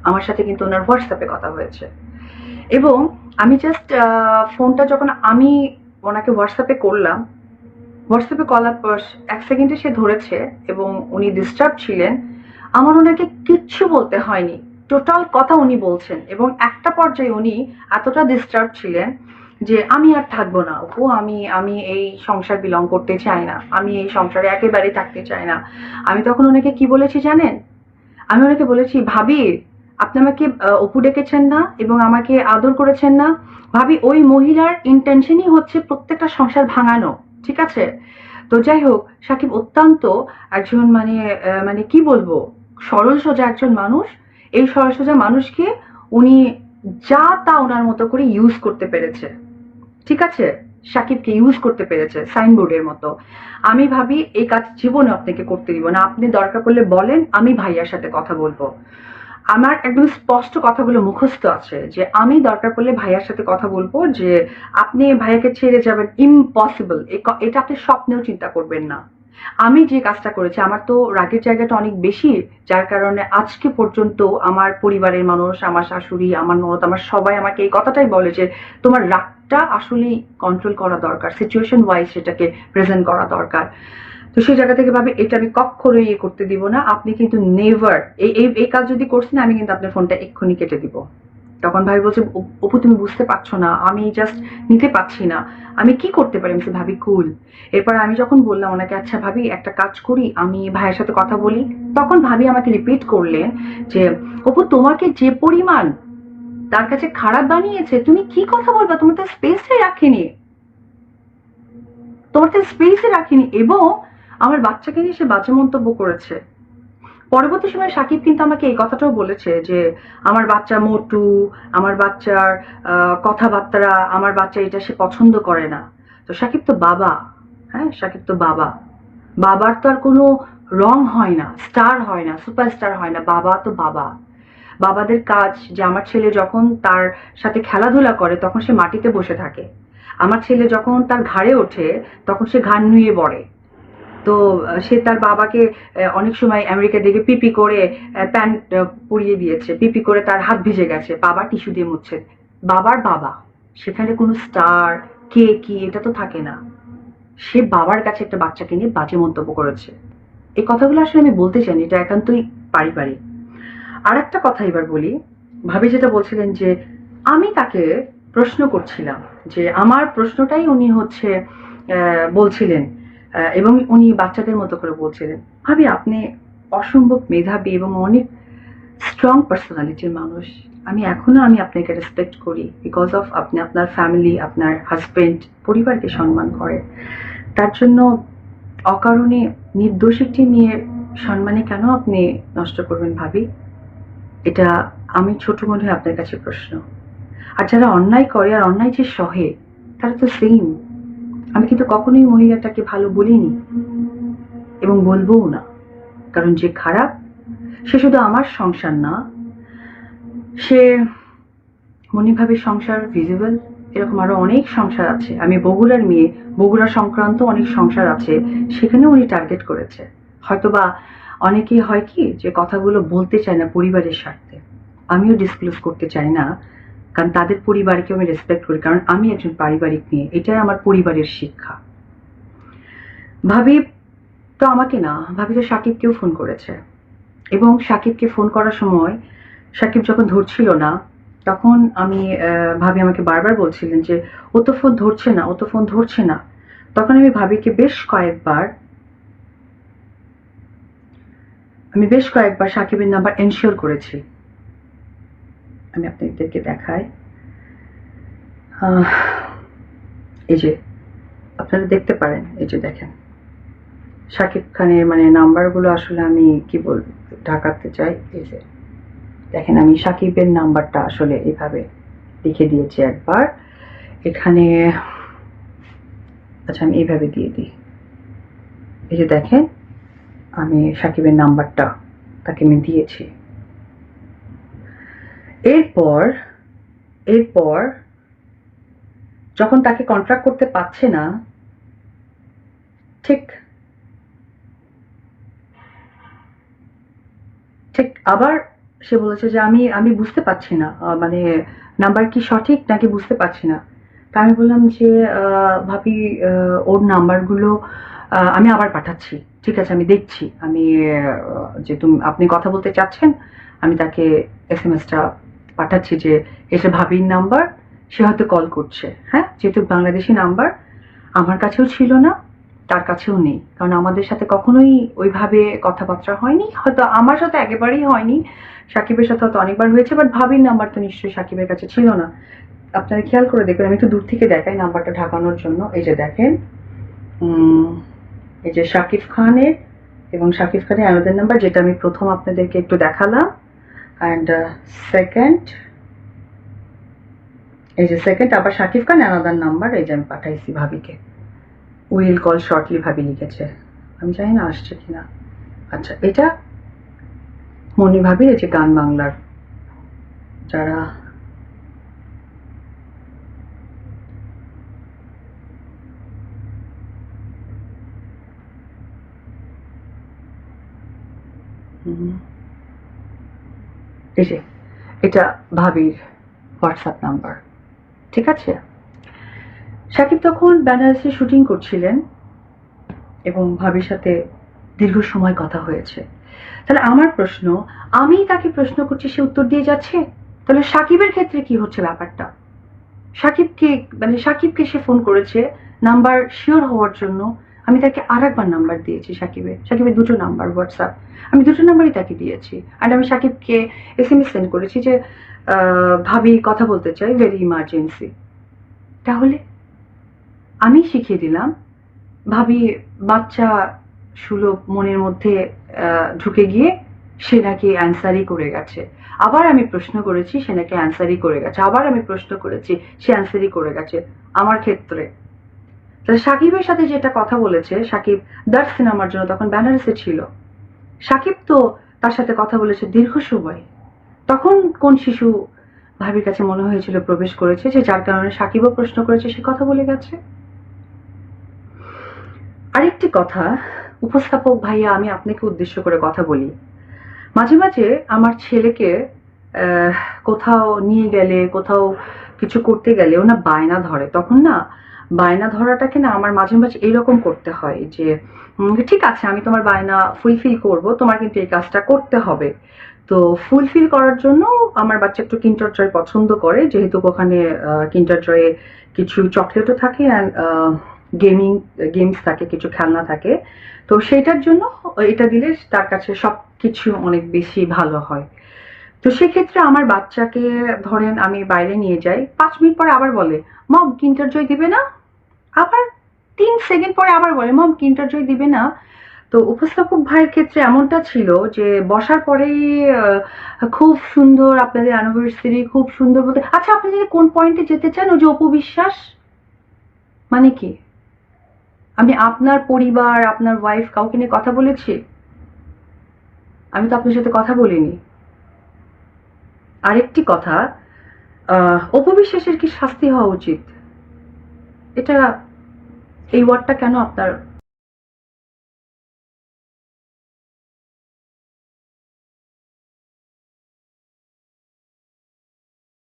আমার সাথে কিন্তু ওনার হোয়াটসঅ্যাপে কথা হয়েছে। এবং আমি জাস্ট ফোনটা যখন আমি ওনাকে হোয়াটসঅ্যাপে করলাম, হোয়াটসঅ্যাপে কলার পর 1 সেকেন্ডে সে ধরেছে এবং উনি ডিস্টার্ব ছিলেন। আমার ওনাকে কিচ্ছু বলতে হয়নি, টোটাল কথা উনি বলছেন। এবং একটা পর্যায়ে উনি এতটা ডিস্টার্ব ছিলেন যে আমি আর থাকবো না আপু, আমি আমি এই সংসার বিলং করতে চাই না, আমি এই সংসারে একেবারে থাকতে চাই না। আমি তখন ওনাকে কি বলেছি জানেন? আমি ওনাকে বলেছি, ভাবি আপনি আমাকে অপু ডেকেছেন না এবং আমাকে আদর করেছেন না? ভাবি ওই মহিলার ইন্টেনশনই হচ্ছে প্রত্যেকটা সংসার ভাঙানো, ঠিক আছে? তো যাই হোক, সাকিব অত্যন্ত একজন মানে কি বলবো, সরল সোজা একজন মানুষ। এই সরল সোজা মানুষকে উনি যা তা ওনার মতো করে ইউজ করতে পেরেছে, ঠিক আছে? সাকিবকে ইউজ করতে পেরেছে সাইনবোর্ডের মতো। আমি ভাবি এই কাজ জীবনে আপনাকে করতে দিব না, আপনি দরকার পড়লে বলেন, আমি ভাইয়ার সাথে কথা বলবো। আমার একদম স্পষ্ট কথাগুলো মুখস্থ আছে যে আমি দরকার পড়লে ভাইয়ার সাথে কথা বলবো যে আপনি ভাইয়াকে ছেড়ে যাবেন, ইম্পসিবল। এটা আপনি স্বপ্নেও চিন্তা করবেন না। আমি যে কাজটা করেছি, আমার তো রাগের জায়গাটা অনেক বেশি, যার কারণে আজকে পর্যন্ত আমার পরিবারের মানুষ, আমার শাশুড়ি, আমার ননদ, আমার সবাই আমাকে এই কথাটাই বলে যে তোমার রাগটা আসলেই কন্ট্রোল করা দরকার, সিচুয়েশন ওয়াইজ সেটাকে প্রেজেন্ট করা দরকার। তো সেই জায়গা থেকে ভাবে এটা আমি কখনোই ইয়ে করতে দিব না। আপনি কিন্তু নেভার এই এই এই কাজ যদি করছেন, আমি কিন্তু আপনার ফোনটা এক্ষুনি কেটে দিব। তখন ভাবি বলছে, অপু তুমি বুঝতে পারছো না, আমি জাস্ট নিতে পারছি না, আমি কি করতে পারি? আমি ভাবি কুল। এরপর আমি যখন বললাম ওনাকে, আচ্ছা ভাবি একটা কাজ করি, আমি ভাইয়ের সাথে কথা বলি, তখন ভাবি আমাকে রিপিট করলেন যে অপু তোমাকে যে পরিমাণ তার কাছে খারাপ বানিয়েছে, তুমি কি কথা বলবা? তোমার তো স্পেসে রাখিনি, তোমার তো স্পেসে রাখিনি। এবং আমার বাচ্চাকে নিয়ে সে বাজে মন্তব্য করেছে। পরবর্তী সময়ে সাকিব কিন্তু আমাকে এই কথাটাও বলেছে যে আমার বাচ্চা মোটু, আমার বাচ্চার কথাবার্তা, আমার বাচ্চা এটা সে পছন্দ করে না। তো সাকিব তো বাবা, হ্যাঁ সাকিব তো বাবা, বাবার তো আর কোনো রং হয় না, স্টার হয় না, সুপারস্টার হয় না, বাবা তো বাবা। বাবাদের কাজ যে আমার ছেলে যখন তার সাথে খেলাধুলা করে তখন সে মাটিতে বসে থাকে, আমার ছেলে যখন তার ঘাড়ে ওঠে তখন সে ঘাড় নুয়ে পড়ে। তো সে তার বাবাকে অনেক সময় আমেরিকা থেকে পিপি করে প্যান্ট পরিয়ে দিয়েছে, পিপি করে তার হাত ভিজে গেছে, বাবা টিস্যু দিয়ে মুছছে। বাবার বাবা, সেখানে কোনো স্টার কে কি এটা তো থাকে না। সে বাবার কাছে একটা বাচ্চাকে নিয়ে বাজে মন্তব্য করেছে। এই কথাগুলো আসলে আমি বলতে চাইনি, এটা একান্তই পারিবারিক। আর একটা কথা এবার বলি, ভাবি যেটা বলছিলেন যে আমি তাকে প্রশ্ন করছিলাম, যে আমার প্রশ্নটাই উনি হচ্ছে বলছিলেন, এবং উনি বাচ্চাদের মতো করে বলছিলেন। ভাবি আপনি অসম্ভব মেধাবী এবং অনেক স্ট্রং পার্সোনালিটির মানুষ। আমি আপনাকে রেসপেক্ট করি বিকজ অফ আপনি আপনার ফ্যামিলি, আপনার হাজবেন্ড, পরিবারকে সম্মান করেন। তার জন্য অকারণে নির্দোষ একটি মেয়ের সম্মানে কেন আপনি নষ্ট করবেন ভাবি? এটা আমি ছোট মনে হয় আপনার কাছে প্রশ্ন। আর যারা অন্যায় করে আর অন্যায় যে সহে, তারা তো সেম। আমি কিন্তু কখনোই মহিলাটাকে ভালো বলিনি এবং বলবোও না, কারণ যে খারাপ সে শুধু আমার সংসার না, সে মনিভাবে সংসার ভিজিবল এরকম আরো অনেক সংসার আছে। আমি বগুড়ার মেয়ে, বগুড়া সংক্রান্ত অনেক সংসার আছে, সেখানে উনি টার্গেট করেছে। হয়তোবা অনেকেই হয় কি যে কথাগুলো বলতে চায় না পরিবারের স্বার্থে, আমিও ডিসক্লোজ করতে চাই না, কারণ তাদের পরিবারকে আমি রেসপেক্ট করি, কারণ আমি একজন পারিবারিক মেয়ে, এটাই আমার পরিবারের শিক্ষা। ভাবি তো আমাকে না, ভাবি তো সাকিবকেও ফোন করেছে এবং সাকিবকে ফোন করার সময় সাকিব যখন ধরছিল না, তখন ভাবি আমাকে বারবার বলছিলেন যে ও তো ফোন ধরছে না, ও তো ফোন ধরছে না। তখন আমি বেশ কয়েকবার সাকিবের নাম্বার এনশিওর করেছি। আমি আপনাদেরকে দেখাই, এই যে আপনারা দেখতে পারেন, এই যে দেখেন সাকিব খানের মানে নাম্বারগুলো আসলে আমি কি বলবো ঢাকাতে চাই। এই যে দেখেন, আমি সাকিবের নাম্বারটা আসলে এভাবে লিখে দিয়েছি একবার এখানে। আচ্ছা আমি এইভাবে দিয়ে দিই, এই যে দেখেন আমি সাকিবের নাম্বারটা তাকে আমি দিয়েছি। এরপর এরপর যখন তাকে কন্ট্রাক্ট করতে পারছে না, ঠিক ঠিক আবার সে বলেছে যে আমি আমি বুঝতে পারছি না, মানে নাম্বার কি সঠিক নাকি বুঝতে পারছি না। তা আমি বললাম যে ভাবি, ওর নাম্বারগুলো আমি আবার পাঠাচ্ছি। ঠিক আছে, আমি দেখছি। আমি যে আপনি কথা বলতে চাচ্ছেন, আমি তাকে এসএমএসটা পাঠাচ্ছি যে এসে ভাবির নাম্বার, সে হয়তো কল করছে। হ্যাঁ, যেহেতু বাংলাদেশি নাম্বার আমার কাছেও ছিল না, তার কাছেও নেই, কারণ আমাদের সাথে কখনোই ওইভাবে কথাবার্তা হয়নি। হয়তো আমার সাথে একেবারেই হয়নি, সাকিবের সাথে হয়তো অনেকবার হয়েছে, বাট ভাবির নাম্বার তো নিশ্চয়ই সাকিবের কাছে ছিল না। আপনারা খেয়াল করে দেখবেন, আমি একটু দূর থেকে দেখাই নাম্বারটা ঢাকানোর জন্য। এই যে দেখেন, এই যে শাকিব খানের এবং শাকিব খানের আলাদের নাম্বার, যেটা আমি প্রথম আপনাদেরকে একটু দেখালাম, অ্যান্ড সেকেন্ড, এই যে সেকেন্ড আবার শাকিব খান আলাদার নাম্বার, এই যে আমি পাঠাইছি ভাবিকে। উইল কল শর্টলি ভাবি লিখেছে, আমি জানি না আসছে কিনা। আচ্ছা, এটা মনি ভাবির, এই যে গান বাংলার যারা এই যে এটা ভাবির হোয়াটসঅ্যাপ নাম্বার। ঠিক আছে, সাকিব তখন বেনারসে শুটিং করছিলেন এবং ভাবির সাথে দীর্ঘ সময় কথা হয়েছে। তাহলে আমার প্রশ্ন, আমি তাকে প্রশ্ন করছি, সে উত্তর দিয়ে যাচ্ছে। তাহলে সাকিবের ক্ষেত্রে কি হচ্ছে ব্যাপারটা? সাকিবকে, মানে সাকিবকে সে ফোন করেছে নাম্বার শিওর হওয়ার জন্য। আমি তাকে আরেকবার নাম্বার দিয়েছি, সাকিবের দুটো নাম্বার হোয়াটসঅ্যাপ, আমি দুটো নাম্বারই তাকে দিয়েছি। আর আমি সাকিবকে এসএমএস সেন্ড করেছি যে ভাবি কথা বলতে চাই, ভেরি ইমার্জেন্সি। তাহলে আমি শিখিয়ে দিলাম, ভাবি বাচ্চা সুলভ মনের মধ্যে ঢুকে গিয়ে সে নাকি অ্যান্সারই করে গেছে। আবার আমি প্রশ্ন করেছি, সে নাকি অ্যান্সারই করে গেছে। আবার আমি প্রশ্ন করেছি, সে অ্যান্সারই করে গেছে আমার ক্ষেত্রে। তাহলে সাকিবের সাথে যেটা কথা বলেছে, সাকিব দার সিনেমার জন্য তখন বেনারসে ছিল, সাকিব তো তার সাথে কথা বলেছে দীর্ঘ সময়। তখন কোন শিশু ভাবির কাছে মনে হয়েছিল প্রবেশ করেছে, যে যার কারণে সাকিবও প্রশ্ন করেছে, সে কথা বলে গেছে। আরেকটি কথা, উপস্থাপক ভাইয়া, আমি আপনাকে উদ্দেশ্য করে কথা বলি। মাঝে মাঝে আমার ছেলেকে কোথাও নিয়ে গেলে, কোথাও কিছু করতে গেলে ও না বায়না ধরে। তখন না বায়না ধরাটাকে না আমার মাঝে মাঝে এইরকম করতে হয় যে ঠিক আছে, আমি তোমার বায়না ফুলফিল করব, তোমার কিন্তু এই কাজটা করতে হবে। তো ফুলফিল করার জন্য আমার বাচ্চা একটু কিন্ডার জয় পছন্দ করে, যেহেতু ওখানে কিন্ডার জয়ে কিছু চকলেটও থাকে অ্যান্ড গেমস থাকে, কিছু খেলনা থাকে। তো সেটার জন্য এটা দিলে তার কাছে সবকিছু অনেক বেশি ভালো হয়। তো সেক্ষেত্রে আমার বাচ্চাকে ধরেন আমি বাইরে নিয়ে যাই, 5 মিনিট পরে আবার বলে মম কিন্ডার জয় দিবে না, আবার 3 সেকেন্ড পরে আবার বলে মম কিন্ডার জয় দিবে না। তো উপস্থাপক ভাইয়ের ক্ষেত্রে এমনটা ছিল যে বসার পরেই খুব সুন্দর আপনাদের অ্যানিভার্সারি, খুব সুন্দর বলতে, আচ্ছা আপনি যদি কোন পয়েন্টে যেতে চান, ওই যে অপবিশ্বাস মানে কি? আমি আপনার পরিবার, আপনার ওয়াইফ কাউকে নিয়ে কথা বলেছি? আমি তো আপনার সাথে কথা বলিনি। আরেকটি কথা, অপবিশ্বাসের কি শাস্তি হওয়া উচিত? এটা, এই ওয়ার্ডটা কেন আপনার